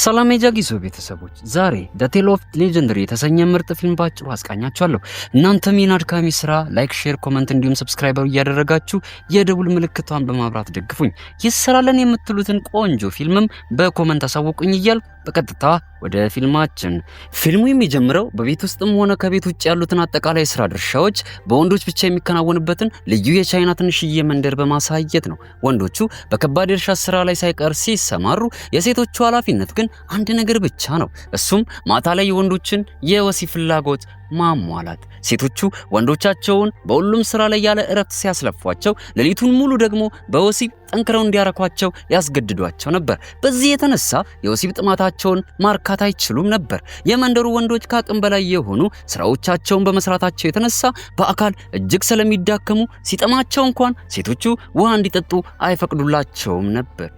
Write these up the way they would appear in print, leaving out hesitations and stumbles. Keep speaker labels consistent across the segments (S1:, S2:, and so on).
S1: ሰላም የጃጊሶ ቤተሰቦች ዛሬ ዘ ቴል ኦፍ ሌጀንደሪ የተሰኘ ምርጥ ፊልም ባጭሩ አስቃኛችኋለሁ። እናንተም ይህን አድካሚ ስራ ላይክ፣ ሼር፣ ኮመንት እንዲሁም ሰብስክራይበር እያደረጋችሁ የደውል ምልክቷን በማብራት ደግፉኝ። ይሰራለን የምትሉትን ቆንጆ ፊልምም በኮመንት አሳውቁኝ እያል በቀጥታ ወደ ፊልማችን። ፊልሙ የሚጀምረው በቤት ውስጥም ሆነ ከቤት ውጭ ያሉትን አጠቃላይ ስራ ድርሻዎች በወንዶች ብቻ የሚከናወንበትን ልዩ የቻይና ትንሽዬ መንደር በማሳየት ነው። ወንዶቹ በከባድ የእርሻ ስራ ላይ ሳይቀር ሲሰማሩ፣ የሴቶቹ ኃላፊነት ግን አንድ ነገር ብቻ ነው። እሱም ማታ ላይ የወንዶችን የወሲብ ፍላጎት ማሟላት። ሴቶቹ ወንዶቻቸውን በሁሉም ስራ ላይ ያለ እረፍት ሲያስለፏቸው፣ ሌሊቱን ሙሉ ደግሞ በወሲብ ጠንክረው እንዲያረኳቸው ያስገድዷቸው ነበር። በዚህ የተነሳ የወሲብ ጥማታቸውን ማርካት አይችሉም ነበር። የመንደሩ ወንዶች ከአቅም በላይ የሆኑ ስራዎቻቸውን በመስራታቸው የተነሳ በአካል እጅግ ስለሚዳከሙ ሲጠማቸው እንኳን ሴቶቹ ውሃ እንዲጠጡ አይፈቅዱላቸውም ነበር።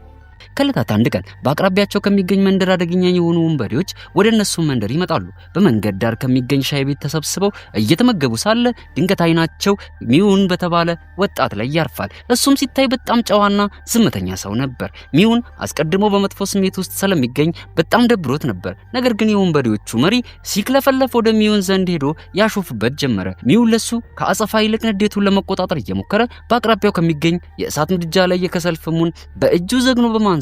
S1: ከዕለታት አንድ ቀን በአቅራቢያቸው ከሚገኝ መንደር አደገኛ የሆኑ ወንበዴዎች ወደ እነሱ መንደር ይመጣሉ። በመንገድ ዳር ከሚገኝ ሻይ ቤት ተሰብስበው እየተመገቡ ሳለ ድንገት አይናቸው ሚውን በተባለ ወጣት ላይ ያርፋል። እሱም ሲታይ በጣም ጨዋና ዝምተኛ ሰው ነበር። ሚውን አስቀድሞ በመጥፎ ስሜት ውስጥ ስለሚገኝ በጣም ደብሮት ነበር። ነገር ግን የወንበዴዎቹ መሪ ሲክለፈለፍ ወደ ሚውን ዘንድ ሄዶ ያሾፍበት ጀመረ። ሚውን ለሱ ከአጸፋ ይልቅ ንዴቱን ለመቆጣጠር እየሞከረ በአቅራቢያው ከሚገኝ የእሳት ምድጃ ላይ የከሰል ፍሙን በእጁ ዘግኖ በማንሳት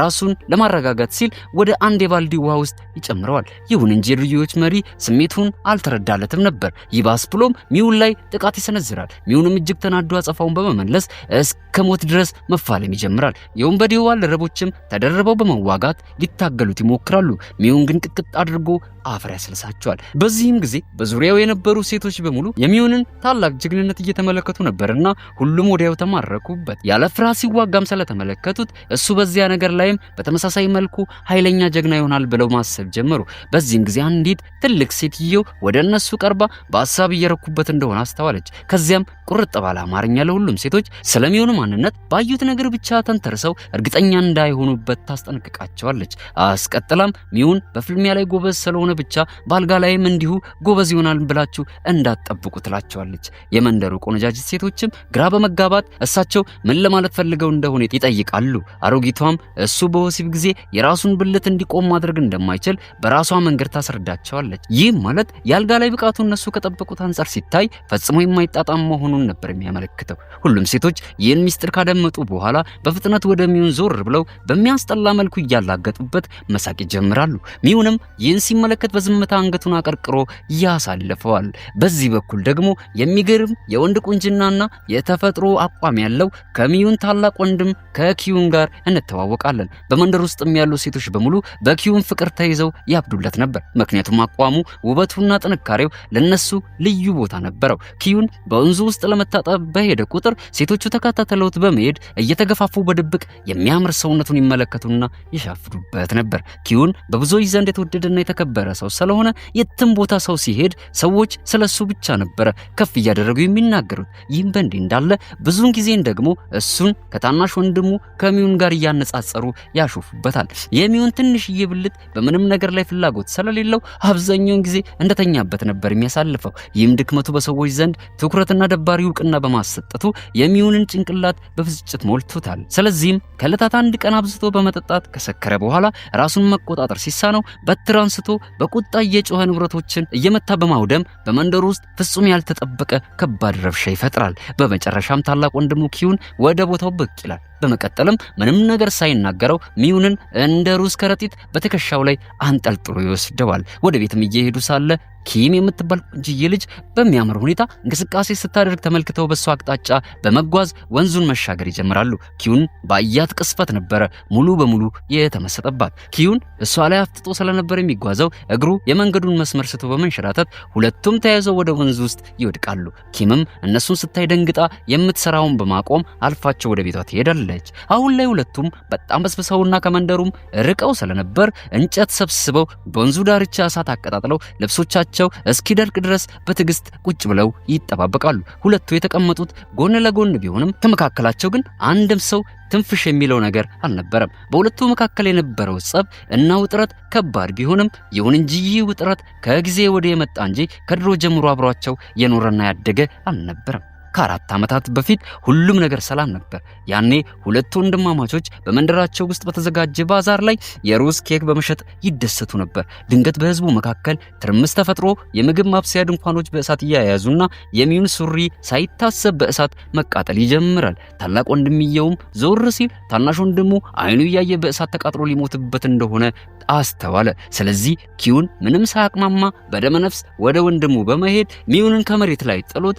S1: ራሱን ለማረጋጋት ሲል ወደ አንድ የባልዲ ውሃ ውስጥ ይጨምረዋል። ይሁን እንጂ የልጆች መሪ ስሜቱን አልተረዳለትም ነበር። ይባስ ብሎም ሚውን ላይ ጥቃት ይሰነዝራል። ሚውንም እጅግ ተናዶ አጸፋውን በመመለስ እስከ ሞት ድረስ መፋለም ይጀምራል። የወንበዴው ባልደረቦችም ተደርበው በመዋጋት ሊታገሉት ይሞክራሉ። ሚውን ግን ቅጥቅጥ አድርጎ አፈር ያስልሳቸዋል። በዚህም ጊዜ በዙሪያው የነበሩ ሴቶች በሙሉ የሚውንን ታላቅ ጀግንነት እየተመለከቱ ነበርና ሁሉም ወዲያው ተማረኩበት። ያለ ፍርሃት ሲዋጋም ስለተመለከቱት እሱ በዚያ ነገር ላይም በተመሳሳይ መልኩ ኃይለኛ ጀግና ይሆናል ብለው ማሰብ ጀመሩ። በዚህም ጊዜ አንዲት ትልቅ ሴትዮ ወደ እነሱ ቀርባ በሐሳብ እየረኩበት እንደሆነ አስተዋለች። ከዚያም ቁርጥ ባለ አማርኛ ለሁሉም ሴቶች ስለሚሆኑ ማንነት ባዩት ነገር ብቻ ተንተርሰው እርግጠኛ እንዳይሆኑበት ታስጠነቅቃቸዋለች። አስቀጥላም ሚውን በፍልሚያ ላይ ጎበዝ ስለሆነ ብቻ ባልጋ ላይም እንዲሁ ጎበዝ ይሆናል ብላችሁ እንዳትጠብቁ ትላቸዋለች። የመንደሩ ቆነጃጅት ሴቶችም ግራ በመጋባት እሳቸው ምን ለማለት ፈልገው እንደሆነ ይጠይቃሉ። አሮጊቷም እሱ በወሲብ ጊዜ የራሱን ብልት እንዲቆም ማድረግ እንደማይችል በራሷ መንገድ ታስረዳቸዋለች። ይህ ማለት የአልጋ ላይ ብቃቱ እነሱ ከጠበቁት አንጻር ሲታይ ፈጽሞ የማይጣጣም መሆኑን ነበር የሚያመለክተው። ሁሉም ሴቶች ይህን ሚስጥር ካደመጡ በኋላ በፍጥነት ወደ ሚውን ዞር ብለው በሚያስጠላ መልኩ እያላገጡበት መሳቅ ይጀምራሉ። ሚውንም ይህን ሲመለከት በዝምታ አንገቱን አቀርቅሮ ያሳልፈዋል። በዚህ በኩል ደግሞ የሚገርም የወንድ ቁንጅናና የተፈጥሮ አቋም ያለው ከሚውን ታላቅ ወንድም ከኪዩን ጋር እንተዋወቃለን። በመንደር ውስጥም ያሉ ሴቶች በሙሉ በኪዩን ፍቅር ተይዘው ያብዱለት ነበር። ምክንያቱም አቋሙ፣ ውበቱና ጥንካሬው ለነሱ ልዩ ቦታ ነበረው። ኪዩን በወንዙ ውስጥ ለመታጠብ በሄደ ቁጥር ሴቶቹ ተከታተለውት በመሄድ እየተገፋፉ በድብቅ የሚያምር ሰውነቱን ይመለከቱና ይሻፍዱበት ነበር። ኪዩን በብዙዎች ዘንድ የተወደደና የተከበረ ሰው ስለሆነ የትም ቦታ ሰው ሲሄድ ሰዎች ስለሱ ብቻ ነበረ ከፍ እያደረጉ የሚናገሩት። ይህም በእንዲህ እንዳለ ብዙውን ጊዜን ደግሞ እሱን ከታናሽ ወንድሙ ከሚውን ጋር እያነጻጸሩ ያሾፉበታል። የሚውን ትንሽዬ ብልት በምንም ነገር ላይ ፍላጎት ስለሌለው አብዛኛውን ጊዜ እንደተኛበት ነበር የሚያሳልፈው። ይህም ድክመቱ በሰዎች ዘንድ ትኩረትና ደባሪ እውቅና በማሰጠቱ የሚውንን ጭንቅላት በብስጭት ሞልቶታል። ስለዚህም ከዕለታት አንድ ቀን አብዝቶ በመጠጣት ከሰከረ በኋላ ራሱን መቆጣጠር ሲሳነው በትር አንስቶ በቁጣ እየጮኸ ንብረቶችን እየመታ በማውደም በመንደሩ ውስጥ ፍጹም ያልተጠበቀ ከባድ ረብሻ ይፈጥራል። በመጨረሻም ታላቅ ወንድሙ ኪዩን ወደ ቦታው ብቅ ይላል። በመቀጠልም ምንም ነገር ሳይናገረው ሚውንን እንደ ሩዝ ከረጢት በትከሻው ላይ አንጠልጥሎ ይወስደዋል። ወደ ቤትም እየሄዱ ሳለ ኪም የምትባል ቆንጅዬ ልጅ በሚያምር ሁኔታ እንቅስቃሴ ስታደርግ ተመልክተው በሷ አቅጣጫ በመጓዝ ወንዙን መሻገር ይጀምራሉ። ኪዩን በአያት ቅስፈት ነበረ ሙሉ በሙሉ የተመሰጠባት። ኪዩን እሷ ላይ አፍጥጦ ስለነበር የሚጓዘው እግሩ የመንገዱን መስመር ስቶ በመንሸራተት ሁለቱም ተያይዘው ወደ ወንዙ ውስጥ ይወድቃሉ። ኪምም እነሱን ስታይ ደንግጣ የምትሰራውን በማቆም አልፋቸው ወደ ቤቷ ትሄዳለች። አሁን ላይ ሁለቱም በጣም በስብሰውና ከመንደሩም ርቀው ስለነበር እንጨት ሰብስበው በወንዙ ዳርቻ እሳት አቀጣጥለው ልብሶቻቸው እስኪደርቅ ድረስ በትዕግስት ቁጭ ብለው ይጠባበቃሉ። ሁለቱ የተቀመጡት ጎን ለጎን ቢሆንም ከመካከላቸው ግን አንድም ሰው ትንፍሽ የሚለው ነገር አልነበረም። በሁለቱ መካከል የነበረው ጸብ እና ውጥረት ከባድ ቢሆንም ይሁን እንጂ ይህ ውጥረት ከጊዜ ወደ የመጣ እንጂ ከድሮ ጀምሮ አብሯቸው የኖረና ያደገ አልነበረም። ከ4 ዓመታት በፊት ሁሉም ነገር ሰላም ነበር። ያኔ ሁለት ወንድማማቾች በመንደራቸው ውስጥ በተዘጋጀ ባዛር ላይ የሩዝ ኬክ በመሸጥ ይደሰቱ ነበር። ድንገት በህዝቡ መካከል ትርምስ ተፈጥሮ የምግብ ማብሰያ ድንኳኖች በእሳት እያያዙና የሚዩን ሱሪ ሳይታሰብ በእሳት መቃጠል ይጀምራል። ታላቅ ወንድምየውም ዞር ሲል ታናሽ ወንድሙ አይኑ እያየ በእሳት ተቃጥሎ ሊሞትበት እንደሆነ አስተዋለ። ስለዚህ ኪዩን ምንም ሳያቅማማ በደመነፍስ ወደ ወንድሙ በመሄድ ሚዩንን ከመሬት ላይ ጥሎት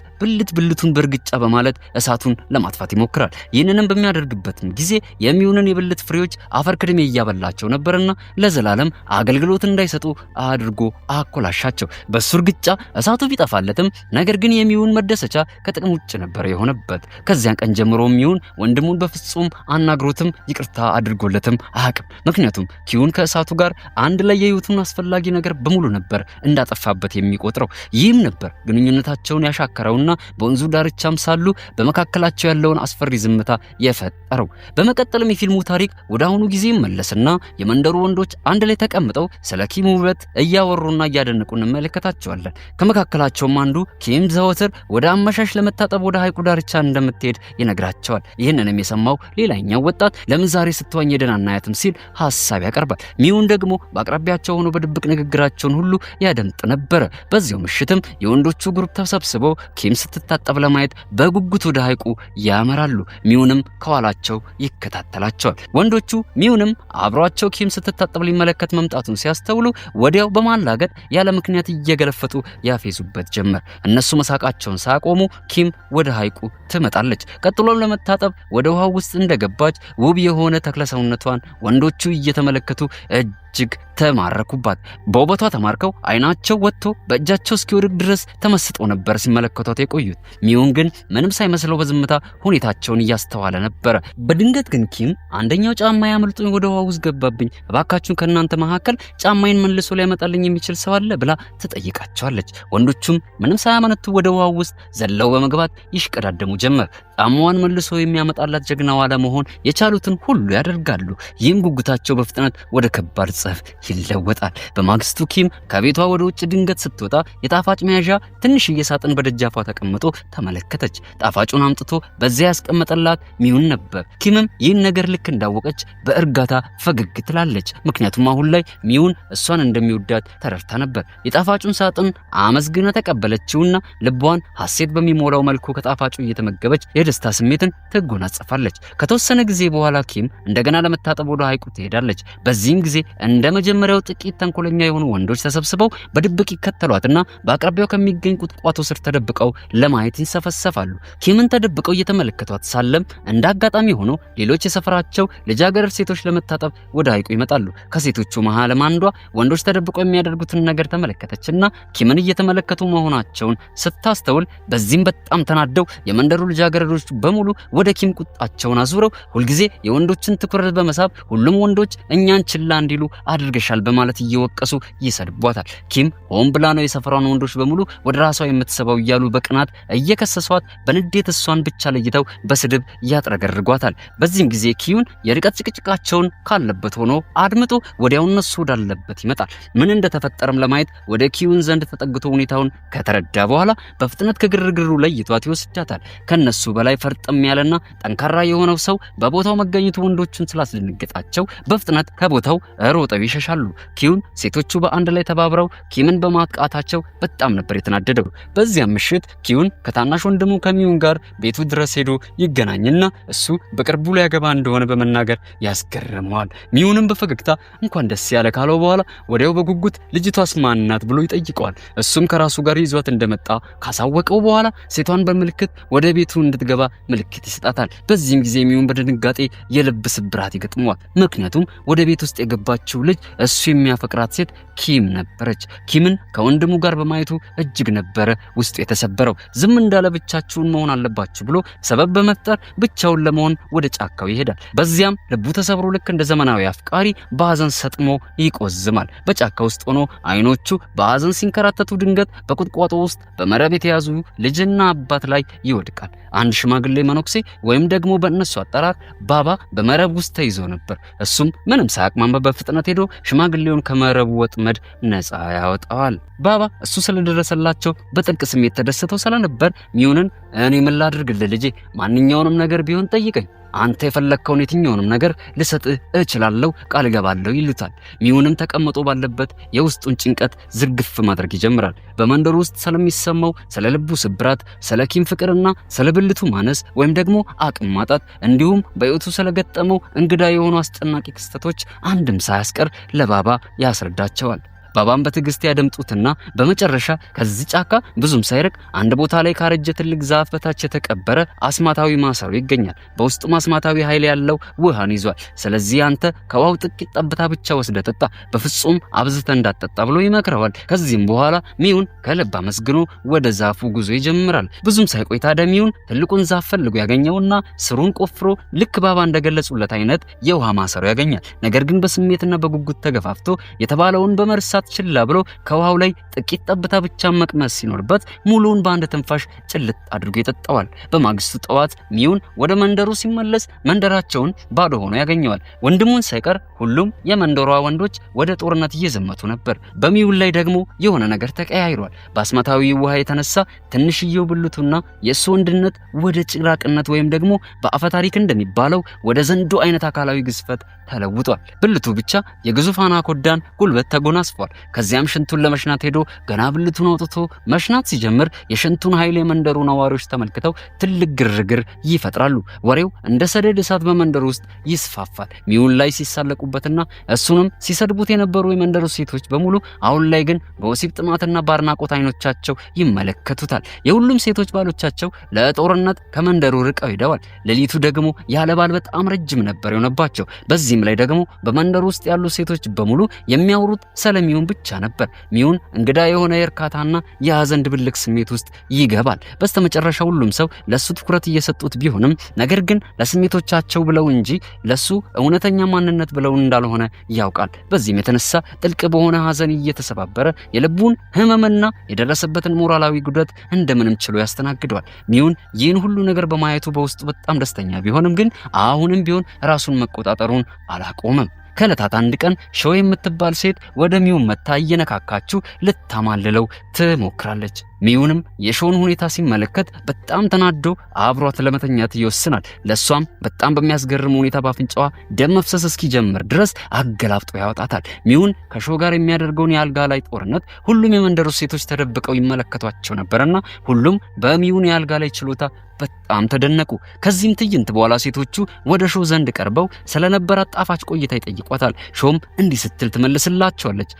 S1: ብልቱን በእርግጫ በማለት እሳቱን ለማጥፋት ይሞክራል። ይህንንም በሚያደርግበትም ጊዜ የሚዩንን የብልት ፍሬዎች አፈር ክድሜ እያበላቸው ነበርና ለዘላለም አገልግሎት እንዳይሰጡ አድርጎ አኮላሻቸው። በሱ እርግጫ እሳቱ ቢጠፋለትም ነገር ግን የሚዩን መደሰቻ ከጥቅም ውጭ ነበር የሆነበት። ከዚያን ቀን ጀምሮ ሚዩን ወንድሙን በፍጹም አናግሮትም ይቅርታ አድርጎለትም አያውቅም። ምክንያቱም ኪዩን ከእሳቱ ጋር አንድ ላይ የህይወቱን አስፈላጊ ነገር በሙሉ ነበር እንዳጠፋበት የሚቆጥረው። ይህም ነበር ግንኙነታቸውን ያሻከረውና በወንዙ ዳርቻም ሳሉ በመካከላቸው ያለውን አስፈሪ ዝምታ የፈጠረው። በመቀጠልም የፊልሙ ታሪክ ወደ አሁኑ ጊዜ መለስና የመንደሩ ወንዶች አንድ ላይ ተቀምጠው ስለ ኪም ውበት እያወሩና እያደነቁ እንመለከታቸዋለን። ከመካከላቸውም አንዱ ኪም ዘወትር ወደ አመሻሽ ለመታጠብ ወደ ሐይቁ ዳርቻ እንደምትሄድ ይነግራቸዋል። ይህንንም የሰማው ሌላኛው ወጣት ለምን ዛሬ ስትዋኝ ሄደን አናያትም ሲል ሐሳብ ያቀርባል። ሚዩን ደግሞ በአቅራቢያቸው ሆኖ በድብቅ ንግግራቸውን ሁሉ ያደምጥ ነበረ። በዚያው ምሽትም የወንዶቹ ግሩፕ ተሰብስበው ኪም ስትታጠብ ለማየት በጉጉት ወደ ሐይቁ ያመራሉ። ሚዩንም ከኋላቸው ይከታተላቸዋል። ወንዶቹ ሚዩንም አብሯቸው ኪም ስትታጠብ ሊመለከት መምጣቱን ሲያስተውሉ ወዲያው በማላገጥ ያለ ምክንያት እየገለፈጡ ያፌዙበት ጀመር። እነሱ መሳቃቸውን ሳቆሙ ኪም ወደ ሐይቁ ትመጣለች። ቀጥሎም ለመታጠብ ወደ ውሃው ውስጥ እንደገባች ውብ የሆነ ተክለሰውነቷን ወንዶቹ እየተመለከቱ እጅግ ተማረኩባት። በውበቷ ተማርከው አይናቸው ወጥቶ በእጃቸው እስኪወድቅ ድረስ ተመስጠው ነበር ሲመለከቷት የቆዩት። ሚዩን ግን ምንም ሳይመስለው በዝምታ ሁኔታቸውን እያስተዋለ ነበር። በድንገት ግን ኪም አንደኛው ጫማ ያመልጦኝ ወደ ውሃው ውስጥ ገባብኝ፣ እባካችሁን ከእናንተ መካከል ጫማዬን መልሶ ሊያመጣልኝ የሚችል ሰው አለ ብላ ትጠይቃቸዋለች። ወንዶቹም ምንም ሳያመነቱ ወደ ውሃው ውስጥ ዘለው በመግባት ይሽቀዳደሙ ጀመር። ጫማዋን መልሶ የሚያመጣላት ጀግናዋ ለመሆን የቻሉትን ሁሉ ያደርጋሉ። ይህም ጉጉታቸው በፍጥነት ወደ ከባድ ጸብ ይለወጣል። በማግስቱ ኪም ከቤቷ ወደ ውጭ ድንገት ስትወጣ የጣፋጭ መያዣ ትንሽዬ ሳጥን በደጃፏ ተቀምጦ ተመለከተች። ጣፋጩን አምጥቶ በዚያ ያስቀመጠላት ሚዩን ነበር። ኪምም ይህን ነገር ልክ እንዳወቀች በእርጋታ ፈገግ ትላለች። ምክንያቱም አሁን ላይ ሚዩን እሷን እንደሚወዳት ተረድታ ነበር። የጣፋጩን ሳጥን አመስግና ተቀበለችውና ልቧን ሐሴት በሚሞላው መልኩ ከጣፋጩ እየተመገበች የደስታ ስሜትን ትጎናጸፋለች። ከተወሰነ ጊዜ በኋላ ኪም እንደገና ለመታጠብ ወደ ሐይቁ ትሄዳለች። በዚህም ጊዜ እንደ መጀመሪያው ጥቂት ተንኮለኛ የሆኑ ወንዶች ተሰብስበው በድብቅ ይከተሏትና በአቅራቢያው ከሚገኝ ቁጥቋጦ ስር ተደብቀው ለማየት ይንሰፈሰፋሉ። ኪምን ተደብቀው እየተመለከቷት ሳለም እንደ አጋጣሚ ሆኖ ሌሎች የሰፈራቸው ልጃገረድ ሴቶች ለመታጠብ ወደ ሐይቁ ይመጣሉ። ከሴቶቹ መሃልም አንዷ ወንዶች ተደብቀው የሚያደርጉትን ነገር ተመለከተችና ኪምን እየተመለከቱ መሆናቸውን ስታስተውል በዚህም በጣም ተናደው የመንደሩ ልጃገረዶች በሙሉ ወደ ኪም ቁጣቸውን አዙረው ሁልጊዜ የወንዶችን ትኩረት በመሳብ ሁሉም ወንዶች እኛን ችላ እንዲሉ አድርገሻል በማለት እየወቀሱ ይሰድቧታል። ኪም ሆን ብላ ነው የሰፈራውን ወንዶች በሙሉ ወደ ራሷ የምትሰባው እያሉ በቅናት እየከሰሷት በንዴት እሷን ብቻ ለይተው በስድብ ያጥረገርጓታል። በዚህም ጊዜ ኪዩን የርቀት ጭቅጭቃቸውን ካለበት ሆኖ አድምጦ ወዲያው እነሱ ወዳለበት ይመጣል። ምን እንደተፈጠረም ለማየት ወደ ኪዩን ዘንድ ተጠግቶ ሁኔታውን ከተረዳ በኋላ በፍጥነት ከግርግሩ ለይቷት ይወስዳታል። ከነሱ በላይ ፈርጠም ያለና ጠንካራ የሆነው ሰው በቦታው መገኘቱ ወንዶቹን ስላስደነገጣቸው በፍጥነት ከቦታው ሮጠው ይሸሻሉ። ኪዩን ሴቶቹ በአንድ ላይ ተባብረው ኪምን በማጥቃታቸው በጣም ነበር የተናደደው። በዚያም ምሽት ኪዩን ከታናሽ ወንድሙ ከሚዩን ጋር ቤቱ ድረስ ሄዶ ይገናኝና እሱ በቅርቡ ሊያገባ እንደሆነ በመናገር ያስገርመዋል። ሚዩንም በፈገግታ እንኳን ደስ ያለ ካለው በኋላ ወዲያው በጉጉት ልጅቷስ ማን ናት ብሎ ይጠይቀዋል። እሱም ከራሱ ጋር ይዟት እንደመጣ ካሳወቀው በኋላ ሴቷን በምልክት ወደ ቤቱ እንድትገባ ምልክት ይሰጣታል። በዚህም ጊዜ ሚዩን በድንጋጤ የልብ ስብራት ይገጥመዋል። ምክንያቱም ወደ ቤት ውስጥ የገባችው ልጅ እሱ የሚያፈቅራት ሴት ኪም ነበረች። ኪምን ከወንድሙ ጋር በማየቱ እጅግ ነበረ ውስጡ የተሰበረው። ዝም እንዳለ ብቻችሁን መሆን አለባችሁ ብሎ ሰበብ በመፍጠር ብቻውን ለመሆን ወደ ጫካው ይሄዳል። በዚያም ልቡ ተሰብሮ ልክ እንደ ዘመናዊ አፍቃሪ በሐዘን ሰጥሞ ይቆዝማል። በጫካ ውስጥ ሆኖ አይኖቹ በሐዘን ሲንከራተቱ ድንገት በቁጥቋጦ ውስጥ በመረብ የተያዙ ልጅና አባት ላይ ይወድቃል። አንድ ሽማግሌ መነኩሴ ወይም ደግሞ በእነሱ አጠራር ባባ በመረብ ውስጥ ተይዞ ነበር። እሱም ምንም ሳያቅማማ በፍጥነት ሄዶ ሽማግሌውን ከመረቡ ወጥመድ ነፃ ያወጣዋል። ባባ እሱ ስለደረሰላቸው በጥልቅ ስሜት ተደስተው ስለነበር ሚዩንን እኔ ምን ላድርግልህ ልጄ? ማንኛውንም ነገር ቢሆን ጠይቀኝ፣ አንተ የፈለከውን የትኛውንም ነገር ልሰጥህ እችላለሁ፣ ቃል እገባለሁ ይሉታል። ሚውንም ተቀምጦ ባለበት የውስጡን ጭንቀት ዝርግፍ ማድረግ ይጀምራል። በመንደሩ ውስጥ ስለሚሰማው ስለ ልቡ ስብራት፣ ስለ ኪም ፍቅርና ስለ ብልቱ ማነስ ወይም ደግሞ አቅም ማጣት እንዲሁም በሕይወቱ ስለገጠመው እንግዳ የሆኑ አስጨናቂ ክስተቶች አንድም ሳያስቀር ለባባ ያስረዳቸዋል። ባባም በትዕግስት ያደምጡትና በመጨረሻ ከዚህ ጫካ ብዙም ሳይርቅ አንድ ቦታ ላይ ካረጀ ትልቅ ዛፍ በታች የተቀበረ አስማታዊ ማሰሮ ይገኛል። በውስጡ አስማታዊ ኃይል ያለው ውሃን ይዟል። ስለዚህ አንተ ከውሃው ጥቂት ጠብታ ብቻ ወስደህ ጠጣ፣ በፍጹም አብዝተህ እንዳትጠጣ ብሎ ይመክረዋል። ከዚህም በኋላ ሚውን ከልብ አመስግኖ ወደ ዛፉ ጉዞ ይጀምራል። ብዙም ሳይቆይ ታዲያ ሚውን ትልቁን ዛፍ ፈልጎ ያገኘውና ስሩን ቆፍሮ ልክ ባባ እንደገለጹለት አይነት የውሃ ማሰሮ ያገኛል። ነገር ግን በስሜትና በጉጉት ተገፋፍቶ የተባለውን በመርሳት ችላ ብሎ ከውሃው ላይ ጥቂት ጠብታ ብቻ መቅመስ ሲኖርበት ሙሉውን በአንድ ትንፋሽ ጭልጥ አድርጎ ይጠጣዋል። በማግስቱ ጠዋት ሚውን ወደ መንደሩ ሲመለስ መንደራቸውን ባዶ ሆኖ ያገኘዋል። ወንድሙን ሳይቀር ሁሉም የመንደሯ ወንዶች ወደ ጦርነት እየዘመቱ ነበር። በሚውን ላይ ደግሞ የሆነ ነገር ተቀያይሯል። በአስማታዊ ውሃ የተነሳ ትንሽዬው ብልቱና የእሱ ወንድነት ወደ ጭራቅነት ወይም ደግሞ በአፈ ታሪክ እንደሚባለው ወደ ዘንዶ አይነት አካላዊ ግዝፈት ተለውጧል። ብልቱ ብቻ የግዙፍ አናኮዳን ጉልበት ተጎናጽፏል። ከዚያም ሽንቱን ለመሽናት ሄዶ ገና ብልቱን አውጥቶ መሽናት ሲጀምር የሽንቱን ኃይል የመንደሩ ነዋሪዎች ተመልክተው ትልቅ ግርግር ይፈጥራሉ። ወሬው እንደ ሰደድ እሳት በመንደሩ ውስጥ ይስፋፋል። ሚውን ላይ ሲሳለቁበትና እሱንም ሲሰድቡት የነበሩ የመንደሩ ሴቶች በሙሉ አሁን ላይ ግን በወሲብ ጥማትና በአድናቆት አይኖቻቸው ይመለከቱታል። የሁሉም ሴቶች ባሎቻቸው ለጦርነት ከመንደሩ ርቀው ሄደዋል። ሌሊቱ ደግሞ ያለ ባል በጣም ረጅም ነበር የሆነባቸው። በዚህም ላይ ደግሞ በመንደሩ ውስጥ ያሉ ሴቶች በሙሉ የሚያወሩት ስለሚውን ብቻ ነበር። ሚውን እንግዳ የሆነ የእርካታና የሐዘን ድብልቅ ስሜት ውስጥ ይገባል። በስተመጨረሻ ሁሉም ሰው ለሱ ትኩረት እየሰጡት ቢሆንም ነገር ግን ለስሜቶቻቸው ብለው እንጂ ለሱ እውነተኛ ማንነት ብለው እንዳልሆነ ያውቃል። በዚህም የተነሳ ጥልቅ በሆነ ሐዘን እየተሰባበረ የልቡን ህመምና የደረሰበትን ሞራላዊ ጉዳት እንደምንም ችሎ ያስተናግደዋል። ሚውን ይህን ሁሉ ነገር በማየቱ በውስጡ በጣም ደስተኛ ቢሆንም ግን አሁንም ቢሆን ራሱን መቆጣጠሩን አላቆመም። ከዕለታት አንድ ቀን ሾው የምትባል ሴት ወደ ሚውን መታ እየነካካችው ልታማልለው ትሞክራለች። ሚውንም የሾውን ሁኔታ ሲመለከት በጣም ተናዶ አብሯት ለመተኛት ይወስናል። ለሷም በጣም በሚያስገርም ሁኔታ ባፍንጫዋ ደም መፍሰስ እስኪጀምር ድረስ አገላብጦ ያወጣታል። ሚውን ከሾው ጋር የሚያደርገውን የአልጋ ላይ ጦርነት ሁሉም የመንደሩ ሴቶች ተደብቀው ይመለከቷቸው ነበርና ሁሉም በሚውን የአልጋ ላይ ችሎታ በጣም ተደነቁ። ከዚህም ትዕይንት በኋላ ሴቶቹ ወደ ሾው ዘንድ ቀርበው ስለነበራት ጣፋጭ ቆይታ ይጠይቋታል። ሾውም እንዲህ ስትል ትመልስላቸዋለች።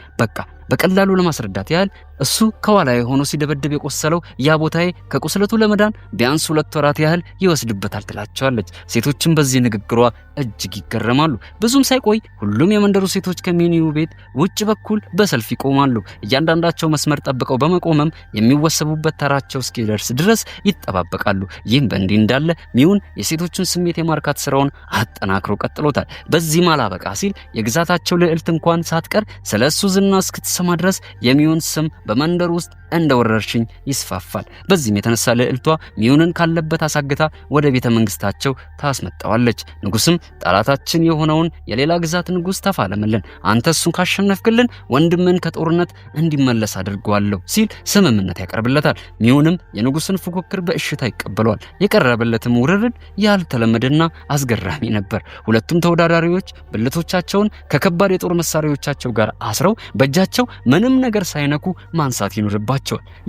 S1: በቀላሉ ለማስረዳት ያህል እሱ ከኋላ ሆኖ ሲደበደብ የቆሰለው ያ ቦታዬ ከቁስለቱ ለመዳን ቢያንስ 2 ወራት ያህል ይወስድበታል ትላቸዋለች። ሴቶችም በዚህ ንግግሯ እጅግ ይገረማሉ። ብዙም ሳይቆይ ሁሉም የመንደሩ ሴቶች ከሚኒው ቤት ውጭ በኩል በሰልፍ ይቆማሉ። እያንዳንዳቸው መስመር ጠብቀው በመቆመም የሚወሰቡበት ተራቸው እስኪደርስ ድረስ ይጠባበቃሉ። ይህም በእንዲህ እንዳለ ሚውን የሴቶቹን ስሜት የማርካት ስራውን አጠናክሮ ቀጥሎታል። በዚህ ማላበቃ ሲል የግዛታቸው ልዕልት እንኳን ሳትቀር ስለሱ ዝና እስክትሰማ ድረስ የሚውን ስም በመንደር ውስጥ እንደ ወረርሽኝ ይስፋፋል። በዚህም የተነሳ ልዕልቷ ሚውንን ካለበት አሳግታ ወደ ቤተ መንግስታቸው ታስመጣዋለች። ንጉስም ጠላታችን የሆነውን የሌላ ግዛት ንጉስ ተፋለምልን፣ አንተ እሱን ካሸነፍክልን ወንድምን ከጦርነት እንዲመለስ አድርገዋለሁ ሲል ስምምነት ያቀርብለታል። ሚውንም የንጉስን ፉክክር በእሽታ ይቀበለዋል። የቀረበለትም ውርርድ ያልተለመደና አስገራሚ ነበር። ሁለቱም ተወዳዳሪዎች ብልቶቻቸውን ከከባድ የጦር መሳሪያዎቻቸው ጋር አስረው በእጃቸው ምንም ነገር ሳይነኩ ማንሳት ይኖርባቸዋል።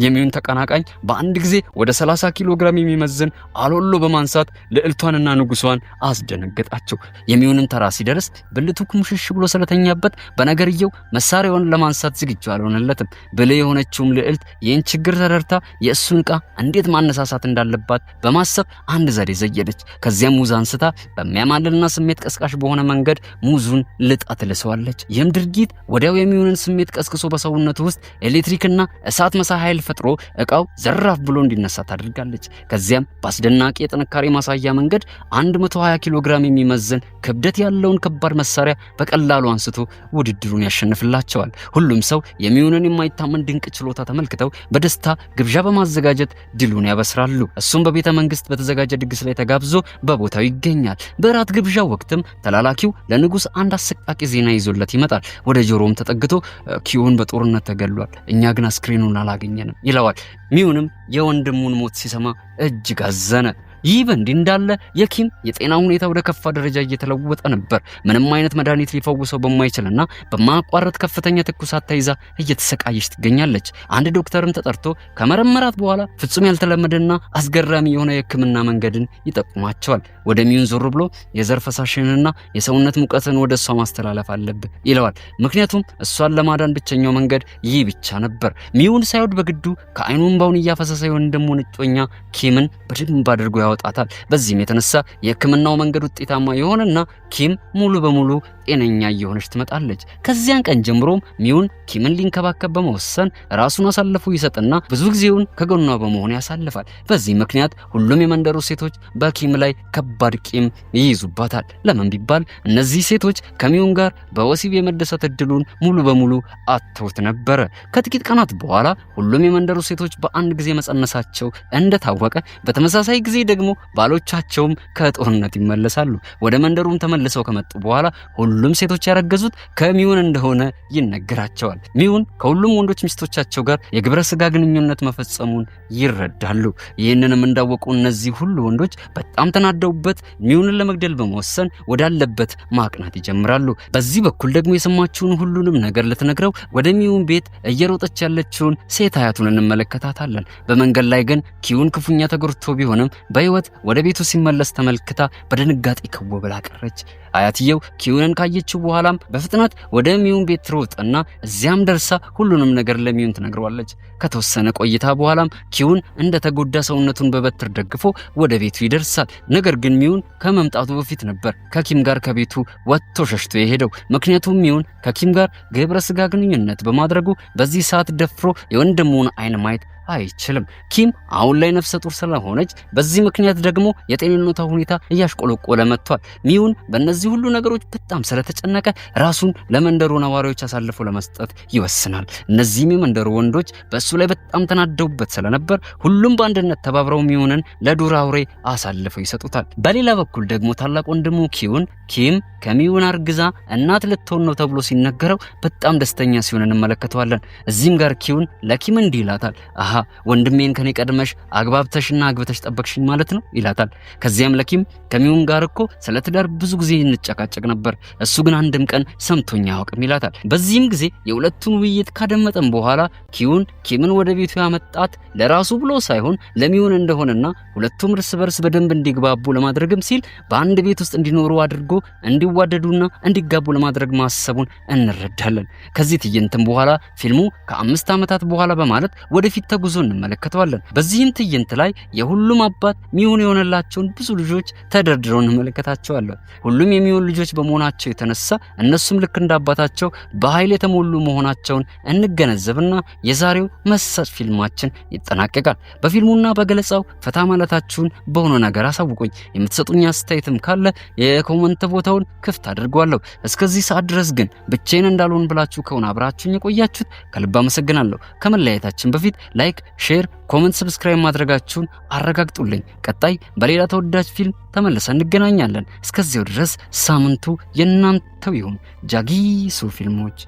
S1: የሚውን ተቀናቃኝ በአንድ ጊዜ ወደ 30 ኪሎ ግራም የሚመዝን አሎሎ በማንሳት ልዕልቷንና ንጉሷን አስደነገጣቸው። የሚውንም ተራ ሲደርስ ብልቱ ኩምሽሽ ብሎ ስለተኛበት በነገርየው መሳሪያውን ለማንሳት ዝግጁ አልሆነለትም። ብልህ የሆነችውም ልዕልት ይህን ችግር ተረድታ የእሱን ዕቃ እንዴት ማነሳሳት እንዳለባት በማሰብ አንድ ዘዴ ዘየደች። ከዚያም ሙዝ አንስታ በሚያማልልና ስሜት ቀስቃሽ በሆነ መንገድ ሙዙን ልጣ ትልሰዋለች። ይህም ድርጊት ወዲያው የሚውንን ስሜት ቀስቅሶ በሰውነቱ ውስጥ ኤሌክትሪክና እሳት መሳይ ኃይል ፈጥሮ ዕቃው ዘራፍ ብሎ እንዲነሳ ታደርጋለች። ከዚያም በአስደናቂ የጥንካሬ ማሳያ መንገድ 120 ኪሎ ግራም የሚመዝን ክብደት ያለውን ከባድ መሳሪያ በቀላሉ አንስቶ ውድድሩን ያሸንፍላቸዋል። ሁሉም ሰው የሚውንን የማይታመን ድንቅ ችሎታ ተመልክተው በደስታ ግብዣ በማዘጋጀት ድሉን ያበስራሉ። እሱም በቤተ መንግስት በተዘጋጀ ድግስ ላይ ተጋብዞ በቦታው ይገኛል። በራት ግብዣው ወቅትም ተላላኪው ለንጉስ አንድ አሰቃቂ ዜና ይዞለት ይመጣል። ወደ ጆሮም ተጠግቶ ኪዮን በጦርነት ተገሏል፣ እኛ ግን አስክሬኑን አላገኘንም ይለዋል። ሚዩንም የወንድሙን ሞት ሲሰማ እጅግ አዘነ። ይህ በእንዲህ እንዳለ የኪም የጤና ሁኔታ ወደ ከፋ ደረጃ እየተለወጠ ነበር። ምንም አይነት መድኃኒት ሊፈውሰው በማይችልና በማቋረጥ ከፍተኛ ትኩሳት ተይዛ እየተሰቃየች ትገኛለች። አንድ ዶክተርም ተጠርቶ ከመረመራት በኋላ ፍጹም ያልተለመደና አስገራሚ የሆነ የሕክምና መንገድን ይጠቁማቸዋል። ወደ ሚዩን ዞር ብሎ የዘር ፈሳሽንና የሰውነት ሙቀትን ወደ እሷ ማስተላለፍ አለብህ ይለዋል። ምክንያቱም እሷን ለማዳን ብቸኛው መንገድ ይህ ብቻ ነበር። ሚዩን ሳይወድ በግዱ ከዓይኑ እንባውን እያፈሰሰ የወንድሙን እጮኛ ኪምን በደንብ አድርጎ ያወጣታል። በዚህም የተነሳ የሕክምናው መንገድ ውጤታማ የሆነና ኪም ሙሉ በሙሉ ጤነኛ እየሆነች ትመጣለች። ከዚያን ቀን ጀምሮም ሚዩን ኪምን ሊንከባከብ በመወሰን ራሱን አሳልፎ ይሰጥና ብዙ ጊዜውን ከጎኗ በመሆን ያሳልፋል። በዚህ ምክንያት ሁሉም የመንደሩ ሴቶች በኪም ላይ ከባድ ቂም ይይዙባታል። ለምን ቢባል እነዚህ ሴቶች ከሚዩን ጋር በወሲብ የመደሰት እድሉን ሙሉ በሙሉ አጥተውት ነበረ። ከጥቂት ቀናት በኋላ ሁሉም የመንደሩ ሴቶች በአንድ ጊዜ መጸነሳቸው እንደታወቀ በተመሳሳይ ጊዜ ደግሞ ባሎቻቸውም ከጦርነት ይመለሳሉ። ወደ መንደሩም ተመልሰው ከመጡ በኋላ ሁሉም ሴቶች ያረገዙት ከሚዩን እንደሆነ ይነገራቸዋል። ሚዩን ከሁሉም ወንዶች ሚስቶቻቸው ጋር የግብረ ስጋ ግንኙነት መፈጸሙን ይረዳሉ። ይህንንም እንዳወቁ እነዚህ ሁሉ ወንዶች በጣም ተናደውበት ሚዩንን ለመግደል በመወሰን ወዳለበት ማቅናት ይጀምራሉ። በዚህ በኩል ደግሞ የሰማችውን ሁሉንም ነገር ልትነግረው ወደ ሚዩን ቤት እየሮጠች ያለችውን ሴት አያቱን እንመለከታታለን። በመንገድ ላይ ግን ኪዩን ክፉኛ ተጎድቶ ቢሆንም በህይወት ወደ ቤቱ ሲመለስ ተመልክታ በድንጋጤ ከው ብላ ቀረች። አያትየው ኪዩንን ካየችው በኋላም በፍጥነት ወደ ሚዩን ቤት ትሮጥና እዚያም ደርሳ ሁሉንም ነገር ለሚዩን ትነግረዋለች። ከተወሰነ ቆይታ በኋላም ኪዩን እንደተጎዳ ሰውነቱን በበትር ደግፎ ወደ ቤቱ ይደርሳል። ነገር ግን ሚዩን ከመምጣቱ በፊት ነበር ከኪም ጋር ከቤቱ ወጥቶ ሸሽቶ የሄደው። ምክንያቱም ሚዩን ከኪም ጋር ግብረ ስጋ ግንኙነት በማድረጉ በዚህ ሰዓት ደፍሮ የወንድሙን አይን ማየት አይችልም። ኪም አሁን ላይ ነፍሰ ጡር ስለሆነች በዚህ ምክንያት ደግሞ የጤንነቷ ሁኔታ እያሽቆለቆለ መጥቷል። ሚዩን በእነዚህ ሁሉ ነገሮች በጣም ስለተጨነቀ ራሱን ለመንደሩ ነዋሪዎች አሳልፎ ለመስጠት ይወስናል። እነዚህም የመንደሩ ወንዶች በእሱ ላይ በጣም ተናደውበት ስለነበር ሁሉም በአንድነት ተባብረው ሚዩንን ለዱር አውሬ አሳልፈው ይሰጡታል። በሌላ በኩል ደግሞ ታላቅ ወንድሙ ኪም ከሚዩን አርግዛ እናት ልትሆን ነው ተብሎ ሲነገረው በጣም ደስተኛ ሲሆን እንመለከተዋለን። እዚህም ጋር ኪዩን ለኪም እንዲህ ይላታል፣ አሃ ወንድሜን ከኔ ቀድመሽ አግባብተሽና አግብተሽ ጠበቅሽኝ ማለት ነው ይላታል። ከዚያም ለኪም ከሚዩን ጋር እኮ ስለ ትዳር ብዙ ጊዜ እንጨቃጨቅ ነበር፣ እሱ ግን አንድም ቀን ሰምቶኝ አያውቅም ይላታል። በዚህም ጊዜ የሁለቱን ውይይት ካደመጠን በኋላ ኪምን ወደ ቤቱ ያመጣት ለራሱ ብሎ ሳይሆን ለሚዩን እንደሆነና ሁለቱም እርስ በርስ በደንብ እንዲግባቡ ለማድረግም ሲል በአንድ ቤት ውስጥ እንዲኖሩ አድርጎ እንዲዋደዱና እንዲጋቡ ለማድረግ ማሰቡን እንረዳለን። ከዚህ ትዕይንትም በኋላ ፊልሙ ከ5 ዓመታት በኋላ በማለት ወደፊት ተጉዞ እንመለከተዋለን። በዚህም ትዕይንት ላይ የሁሉም አባት ሚዩን የሆነላቸውን ብዙ ልጆች ተደርድረው እንመለከታቸዋለን። ሁሉም የሚዩን ልጆች በመሆናቸው የተነሳ እነሱም ልክ እንደ አባታቸው በኃይል የተሞሉ መሆናቸውን እንገነዘብና የዛሬው መሰጥ ፊልማችን ይጠናቀቃል። በፊልሙና በገለጻው ፈታ ማለታችሁን በሆነ ነገር አሳውቁኝ። የምትሰጡኝ አስተያየትም ካለ የኮመንት ቦታውን ክፍት አድርጓለሁ። እስከዚህ ሰዓት ድረስ ግን ብቻዬን እንዳልሆን ብላችሁ ከሆነ አብራችሁኝ የቆያችሁት ከልብ አመሰግናለሁ። ከመለያየታችን በፊት ላይክ፣ ሼር፣ ኮመንት፣ ሰብስክራይብ ማድረጋችሁን አረጋግጡልኝ። ቀጣይ በሌላ ተወዳጅ ፊልም ተመልሰን እንገናኛለን። እስከዚያው ድረስ ሳምንቱ የእናንተው ይሁን። ጃጊሶ ፊልሞች